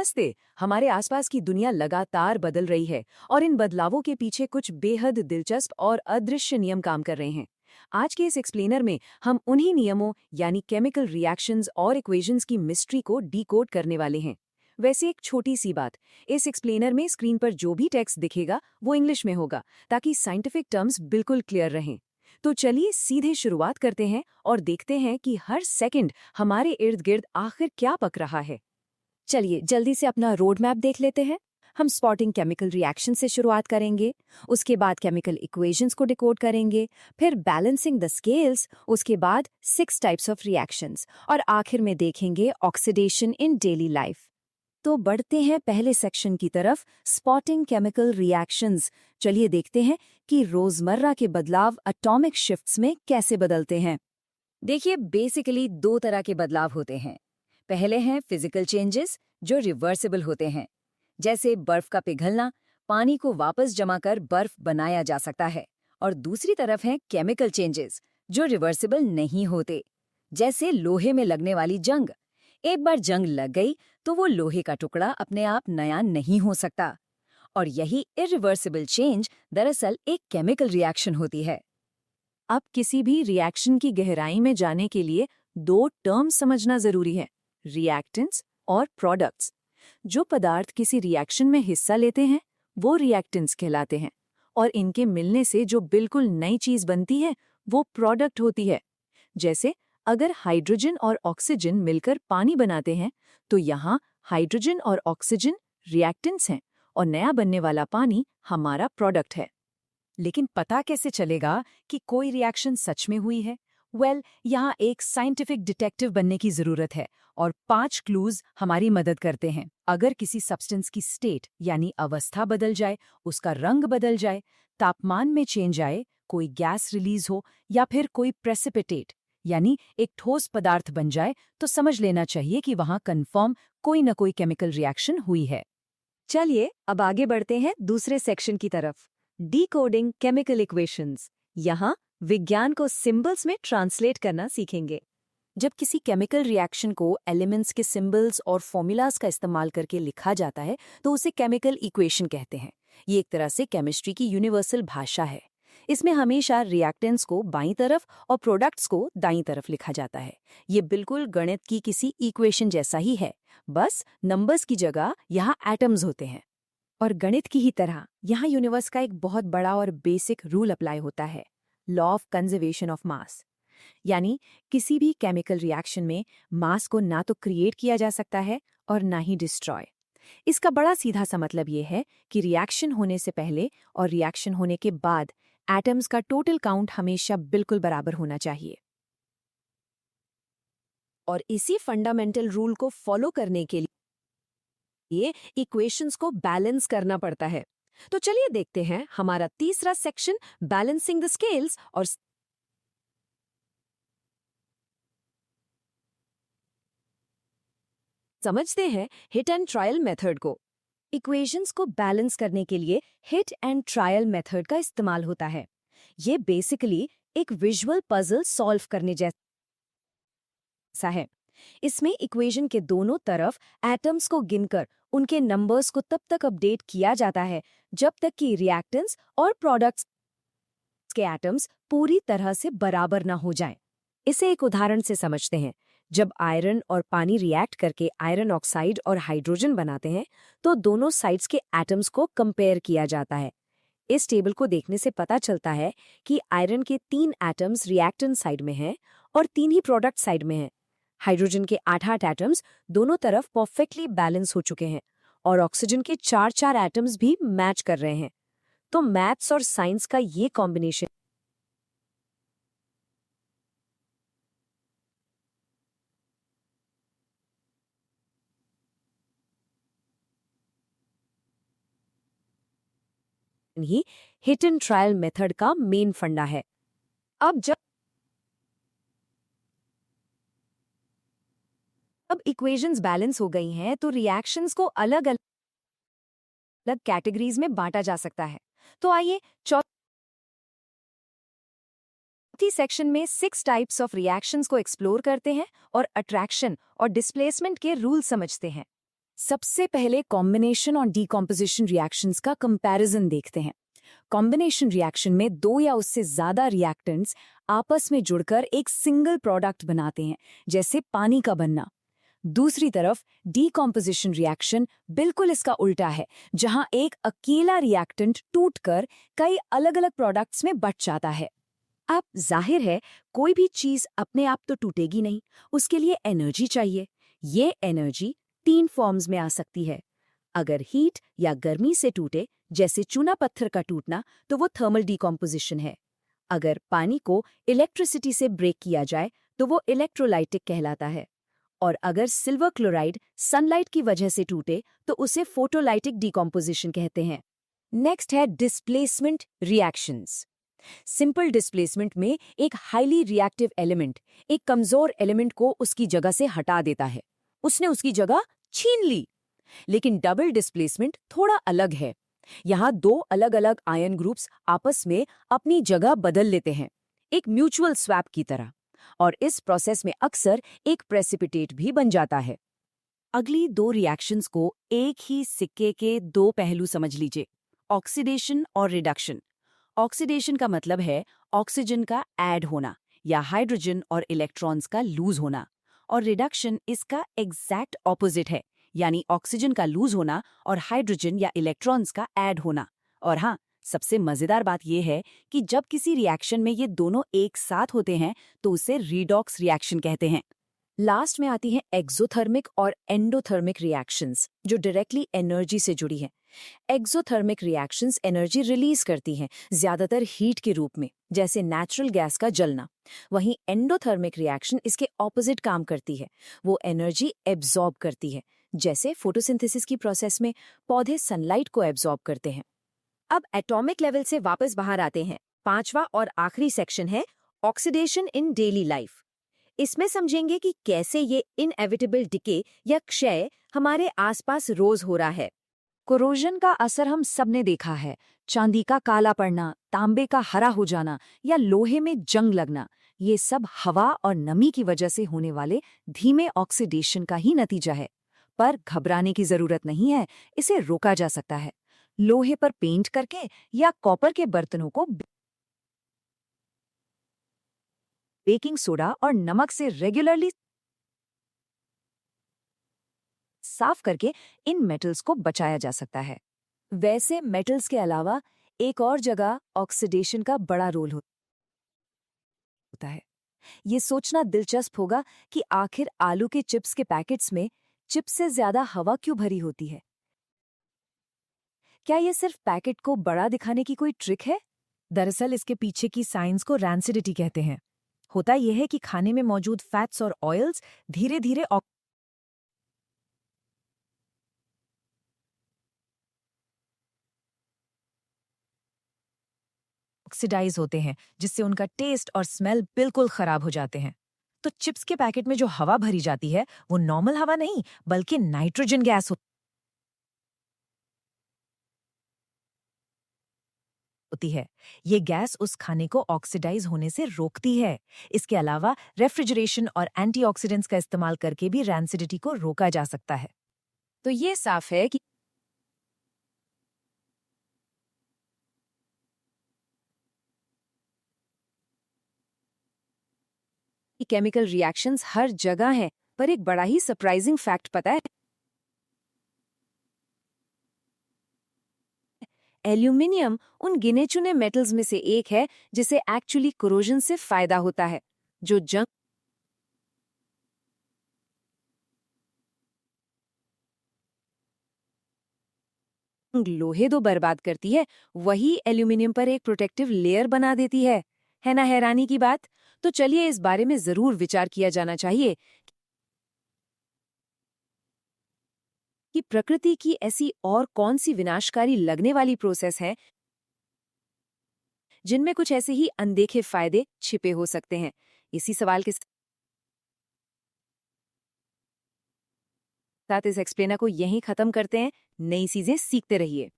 नमस्ते। हमारे आसपास की दुनिया लगातार बदल रही है और इन बदलावों के पीछे कुछ बेहद दिलचस्प और अदृश्य नियम काम कर रहे हैं। आज के इस एक्सप्लेनर में हम उन्हीं नियमों यानी केमिकल रिएक्शंस और इक्वेशंस की मिस्ट्री को डीकोड करने वाले हैं। वैसे एक छोटी सी बात, इस एक्सप्लेनर में स्क्रीन पर जो भी टेक्स्ट दिखेगा वो इंग्लिश में होगा ताकि साइंटिफिक टर्म्स बिल्कुल क्लियर रहें। तो चलिए सीधे शुरुआत करते हैं और देखते हैं कि हर सेकंड हमारे इर्द गिर्द आखिर क्या पक रहा है। चलिए जल्दी से अपना रोड मैप देख लेते हैं। हम स्पॉटिंग केमिकल रिएक्शन से शुरुआत करेंगे, उसके बाद केमिकल इक्वेशंस को डिकोड करेंगे, फिर बैलेंसिंग द स्केल्स, उसके बाद 6 टाइप्स ऑफ रिएक्शंस और आखिर में देखेंगे ऑक्सीडेशन इन डेली लाइफ। तो बढ़ते हैं पहले सेक्शन की तरफ, स्पॉटिंग केमिकल रिएक्शंस। चलिए देखते हैं कि रोजमर्रा के बदलाव एटॉमिक शिफ्ट्स में कैसे बदलते हैं। देखिए बेसिकली 2 तरह के बदलाव होते हैं। पहले हैं फिजिकल चेंजेस जो रिवर्सिबल होते हैं, जैसे बर्फ का पिघलना, पानी को वापस जमा कर बर्फ बनाया जा सकता है। और दूसरी तरफ हैं केमिकल चेंजेस जो रिवर्सिबल नहीं होते, जैसे लोहे में लगने वाली जंग। एक बार जंग लग गई तो वो लोहे का टुकड़ा अपने आप नया नहीं हो सकता। और यही इरिवर्सिबल चेंज दरअसल एक केमिकल रिएक्शन होती है। अब किसी भी रिएक्शन की गहराई में जाने के लिए 2 टर्म समझना जरूरी है, रिएक्टेंट्स और प्रोडक्ट्स। जो पदार्थ किसी रिएक्शन में हिस्सा लेते हैं वो रिएक्टेंट्स कहलाते हैं, और इनके मिलने से जो बिल्कुल नई चीज बनती है वो प्रोडक्ट होती है। जैसे अगर हाइड्रोजन और ऑक्सीजन मिलकर पानी बनाते हैं तो यहाँ हाइड्रोजन और ऑक्सीजन रिएक्टेंट्स हैं और नया बनने वाला पानी हमारा प्रोडक्ट है। लेकिन पता कैसे चलेगा कि कोई रिएक्शन सच में हुई है? यहाँ एक साइंटिफिक डिटेक्टिव बनने की जरूरत है और 5 क्लूज हमारी मदद करते हैं। अगर किसी सब्सटेंस की स्टेट यानी अवस्था बदल जाए, उसका रंग बदल जाए, तापमान में चेंज आए, कोई गैस रिलीज हो या फिर कोई प्रेसिपिटेट यानी एक ठोस पदार्थ बन जाए, तो समझ लेना चाहिए कि वहां कन्फर्म कोई न कोई केमिकल रिएक्शन हुई है। चलिए अब आगे बढ़ते हैं दूसरे सेक्शन की तरफ, डिकोडिंग केमिकल इक्वेशंस। यहाँ विज्ञान को सिंबल्स में ट्रांसलेट करना सीखेंगे। जब किसी केमिकल रिएक्शन को एलिमेंट्स के सिंबल्स और फॉर्मूलाज का इस्तेमाल करके लिखा जाता है तो उसे केमिकल इक्वेशन कहते हैं। ये एक तरह से केमिस्ट्री की यूनिवर्सल भाषा है। इसमें हमेशा रिएक्टेंट्स को बाईं तरफ और प्रोडक्ट्स को दाईं तरफ लिखा जाता है। ये बिल्कुल गणित की किसी इक्वेशन जैसा ही है, बस नंबर्स की जगह यहाँ एटम्स होते हैं। और गणित की ही तरह यहाँ यूनिवर्स का एक बहुत बड़ा और बेसिक रूल अप्लाई होता है, law of conservation of mass. यानी किसी भी केमिकल रिएक्शन में मास को ना तो क्रिएट किया जा सकता है और ना ही डिस्ट्रॉय। इसका बड़ा सीधा सा मतलब ये है कि रिएक्शन होने से पहले और रिएक्शन होने के बाद एटम्स का टोटल काउंट हमेशा बिल्कुल बराबर होना चाहिए। और इसी फंडामेंटल रूल को फॉलो करने के लिए इक्वेशंस को बैलेंस करना पड़ता है। तो चलिए देखते हैं हमारा तीसरा सेक्शन, बैलेंसिंग द स्केल्स। और समझते हैं हिट एंड ट्रायल मेथड को। इक्वेशंस को बैलेंस करने के लिए हिट एंड ट्रायल मेथड का इस्तेमाल होता है। ये बेसिकली एक विजुअल पजल सॉल्व करने जैसा है। इसमें इक्वेशन के दोनों तरफ एटम्स को गिनकर उनके नंबर्स को तब तक अपडेट किया जाता है जब तक कि रिएक्टेंट्स और प्रोडक्ट्स के एटम्स पूरी तरह से बराबर ना हो जाएं। इसे एक उदाहरण से समझते हैं। जब आयरन और पानी रिएक्ट करके आयरन ऑक्साइड और हाइड्रोजन बनाते हैं तो दोनों साइड्स के एटम्स को कंपेयर किया जाता है। इस टेबल को देखने से पता चलता है कि आयरन के 3 एटम्स रिएक्टेंट साइड में हैं और 3 ही प्रोडक्ट साइड में हैं। हाइड्रोजन के 8 एटम्स दोनों तरफ परफेक्टली बैलेंस हो चुके हैं और ऑक्सीजन के 4 एटम्स भी मैच कर रहे हैं। तो मैथ्स और साइंस का ये combination he hit and trial method का मेन फंडा है। अब इक्वेशंस बैलेंस हो गई हैं तो रिएक्शंस को अलग अलग कैटेगरीज में बांटा जा सकता है। तो आइए चौथी सेक्शन में 6 टाइप्स ऑफ रिएक्शंस को एक्सप्लोर करते हैं और अट्रैक्शन और डिस्प्लेसमेंट के रूल समझते हैं। सबसे पहले कॉम्बिनेशन और डीकॉम्पोजिशन रिएक्शंस का कंपैरिजन देखते हैं। कॉम्बिनेशन रिएक्शन में दो या उससे ज्यादा रिएक्टेंट्स आपस में जुड़कर एक सिंगल प्रोडक्ट बनाते हैं, जैसे पानी का बनना। दूसरी तरफ डीकॉम्पोजिशन रिएक्शन बिल्कुल इसका उल्टा है, जहां एक अकेला रिएक्टेंट टूटकर कई अलग-अलग प्रोडक्ट्स में बट जाता है। अब जाहिर है, कोई भी चीज अपने आप तो टूटेगी नहीं, उसके लिए एनर्जी चाहिए। ये एनर्जी तीन फॉर्म्स में आ सकती है। अगर हीट या गर्मी से टूटे, जैसे चूना पत्थर का टूटना, तो वो थर्मल डीकॉम्पोजिशन है। अगर पानी को इलेक्ट्रिसिटी से ब्रेक किया जाए, तो वो इलेक्ट्रोलाइटिक कहलाता है। और अगर सिल्वर क्लोराइड सनलाइट की वजह से टूटे, तो उसे फोटोलाइटिक डीकॉम्पोजिशन कहते हैं। नेक्स्ट है डिस्प्लेसमेंट रिएक्शंस। सिंपल डिस्प्लेसमेंट में एक हाईली रिएक्टिव एलिमेंट एक कमजोर एलिमेंट को उसकी जगह से हटा देता है, उसने उसकी जगह छीन ली। लेकिन डबल डिस्प्लेसमेंट थोड़ा अलग है। यहाँ दो अलग अलग आयन ग्रुप्स आपस में अपनी जगह बदल लेते हैं, एक म्यूचुअल स्वैप की तरह, और इस प्रोसेस में अक्सर एक प्रेसिपिटेट भी बन जाता है। अगली दो रिएक्शंस को एक ही सिक्के के दो पहलू समझ लीजिए, ऑक्सीडेशन और रिडक्शन। ऑक्सीडेशन का मतलब है ऑक्सीजन का ऐड होना या हाइड्रोजन और इलेक्ट्रॉन्स का लूज होना, और रिडक्शन इसका एग्जैक्ट ऑपोजिट है, यानी ऑक्सीजन का लूज होना और हाइड्रोजन या इलेक्ट्रॉन्स का ऐड होना। और हाँ, सबसे मजेदार बात यह है कि जब किसी रिएक्शन में ये दोनों एक साथ होते हैं तो उसे रीडॉक्स रिएक्शन कहते हैं। लास्ट में आती हैं एक्सोथर्मिक और एंडोथर्मिक रिएक्शंस, जो डायरेक्टली एनर्जी से जुड़ी हैं। एक्सोथर्मिक रिएक्शंस एनर्जी रिलीज करती हैं, ज्यादातर हीट के रूप में, जैसे नेचुरल गैस का जलना। वहीं एंडोथर्मिक रिएक्शन इसके ऑपोजिट काम करती है, वो एनर्जी एब्जॉर्ब करती है, जैसे फोटोसिंथेसिस की प्रोसेस में पौधे सनलाइट को एब्जॉर्ब करते हैं। अब एटॉमिक लेवल से वापस बाहर आते हैं। पांचवा और आखिरी सेक्शन है ऑक्सीडेशन इन डेली लाइफ। इसमें समझेंगे कि कैसे ये इनएविटेबल डिके या क्षय हमारे आसपास रोज हो रहा है। कोरोजन का असर हम सबने देखा है, चांदी का काला पड़ना, तांबे का हरा हो जाना या लोहे में जंग लगना, ये सब हवा और नमी की वजह से होने वाले धीमे ऑक्सीडेशन का ही नतीजा है। पर घबराने की जरूरत नहीं है, इसे रोका जा सकता है। लोहे पर पेंट करके या कॉपर के बर्तनों को बेकिंग सोडा और नमक से रेगुलरली साफ करके इन मेटल्स को बचाया जा सकता है। वैसे मेटल्स के अलावा एक और जगह ऑक्सीडेशन का बड़ा रोल होता है। ये सोचना दिलचस्प होगा कि आखिर आलू के चिप्स के पैकेट्स में चिप्स से ज्यादा हवा क्यों भरी होती है। क्या ये सिर्फ पैकेट को बड़ा दिखाने की कोई ट्रिक है? दरअसल इसके पीछे की साइंस को रैंसिडिटी कहते हैं। होता यह है कि खाने में मौजूद फैट्स और ऑयल्स धीरे धीरे ऑक्सीडाइज होते हैं, जिससे उनका टेस्ट और स्मेल बिल्कुल खराब हो जाते हैं। तो चिप्स के पैकेट में जो हवा भरी जाती है वो नॉर्मल हवा नहीं, बल्कि नाइट्रोजन गैस होती है। ये गैस उस खाने को ऑक्सीडाइज होने से रोकती है। इसके अलावा रेफ्रिजरेशन और एंटीऑक्सीडेंट्स का इस्तेमाल करके भी रैंसिडिटी को रोका जा सकता है। तो ये साफ है कि केमिकल रिएक्शंस हर जगह हैं, पर एक बड़ा ही सरप्राइजिंग फैक्ट पता है? एल्यूमिनियम उन गिने चुने मेटल्स में से एक है जिसे एक्चुअली कोरोजन से फायदा होता है। जो जंग लोहे दो बर्बाद करती है, वही एल्यूमिनियम पर एक प्रोटेक्टिव लेयर बना देती है ना हैरानी की बात? तो चलिए इस बारे में जरूर विचार किया जाना चाहिए कि प्रकृति की ऐसी और कौन सी विनाशकारी लगने वाली प्रोसेस है जिनमें कुछ ऐसे ही अनदेखे फायदे छिपे हो सकते हैं। इसी सवाल के साथ इस एक्सप्लेनर को यहीं खत्म करते हैं। नई चीजें सीखते रहिए।